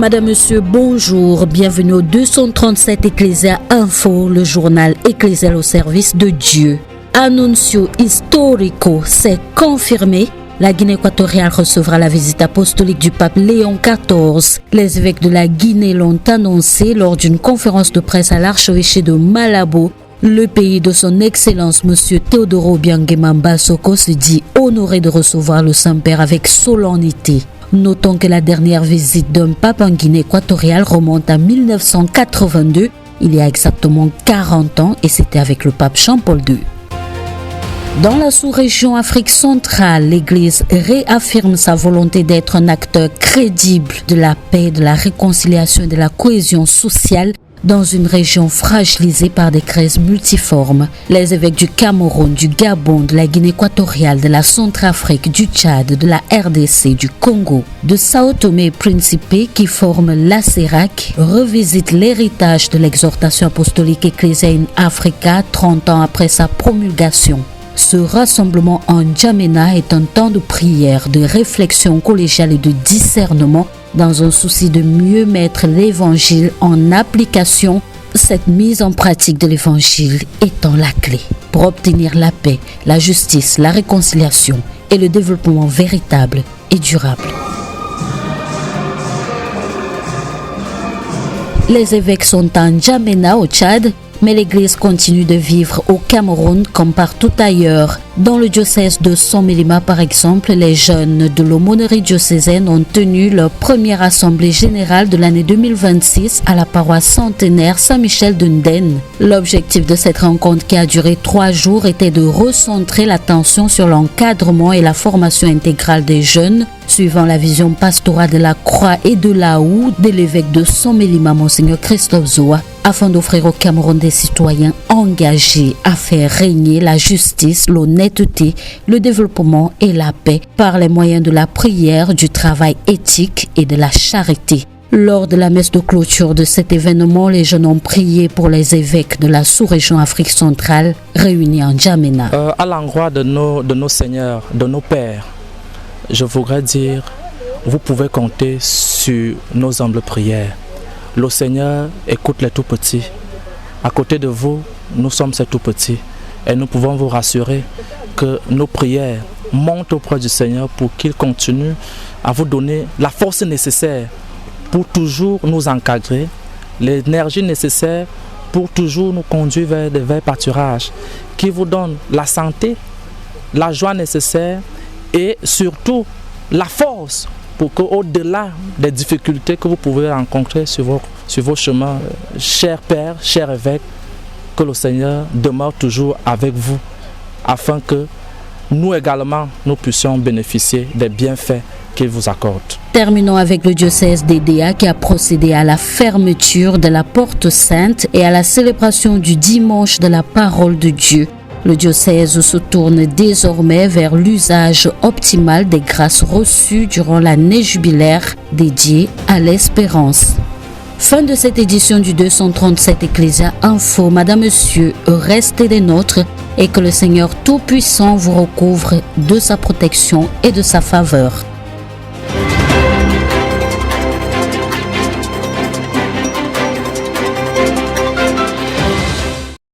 Madame, Monsieur, bonjour. Bienvenue au 237 Ecclesia Info, le journal ecclésial au service de Dieu. Annuncio historico, c'est confirmé. La Guinée équatoriale recevra la visite apostolique du pape Léon XIV. Les évêques de la Guinée l'ont annoncé lors d'une conférence de presse à l'archevêché de Malabo. Le pays de son excellence, M. Teodoro Obiang-Nguema Soko, se dit honoré de recevoir le Saint-Père avec solennité. Notons que la dernière visite d'un pape en Guinée équatoriale remonte à 1982, il y a exactement 40 ans, et c'était avec le pape Jean-Paul II. Dans la sous-région Afrique centrale, l'Église réaffirme sa volonté d'être un acteur crédible de la paix, de la réconciliation et de la cohésion sociale dans une région fragilisée par des crises multiformes. Les évêques du Cameroun, du Gabon, de la Guinée équatoriale, de la Centrafrique, du Tchad, de la RDC, du Congo, de Sao Tomé et Principe qui forment la CERAC revisitent l'héritage de l'exhortation apostolique Ecclesia in Africa 30 ans après sa promulgation. Ce rassemblement en N'Djamena est un temps de prière, de réflexion collégiale et de discernement dans un souci de mieux mettre l'évangile en application, cette mise en pratique de l'évangile étant la clé pour obtenir la paix, la justice, la réconciliation et le développement véritable et durable. Les évêques sont en N'Djamena au Tchad, mais l'Église continue de vivre au Cameroun comme partout ailleurs. Dans le diocèse de Sombélima, par exemple, les jeunes de l'aumônerie diocésaine ont tenu leur première assemblée générale de l'année 2026 à la paroisse centenaire Saint-Michel de Ndène. L'objectif de cette rencontre qui a duré 3 jours était de recentrer l'attention sur l'encadrement et la formation intégrale des jeunes, suivant la vision pastorale de la Croix et de la Houe de l'évêque de Sombélima, Monseigneur Christophe Zoa, afin d'offrir au Cameroun des citoyens engagés à faire régner la justice, l'honnêteté, le développement et la paix par les moyens de la prière, du travail éthique et de la charité. Lors de la messe de clôture de cet événement, les jeunes ont prié pour les évêques de la sous-région Afrique centrale réunis en N'Djamena. À l'endroit de nos seigneurs, de nos pères, je voudrais dire, vous pouvez compter sur nos humbles prières. Le Seigneur écoute les tout petits. À côté de vous, nous sommes ces tout petits. Et nous pouvons vous rassurer que nos prières montent auprès du Seigneur pour qu'il continue à vous donner la force nécessaire pour toujours nous encadrer, l'énergie nécessaire pour toujours nous conduire vers des verts pâturages, qui vous donne la santé, la joie nécessaire et surtout la force pour qu'au-delà des difficultés que vous pouvez rencontrer sur vos chemins, chers pères, chers évêques, que le Seigneur demeure toujours avec vous, afin que nous également, nous puissions bénéficier des bienfaits qu'il vous accorde. Terminons avec le diocèse d'Edéa qui a procédé à la fermeture de la Porte Sainte et à la célébration du dimanche de la parole de Dieu. Le diocèse se tourne désormais vers l'usage optimal des grâces reçues durant l'année jubilaire dédiée à l'espérance. Fin de cette édition du 237 Ecclesia Info. Madame, Monsieur, restez des nôtres et que le Seigneur Tout-Puissant vous recouvre de sa protection et de sa faveur.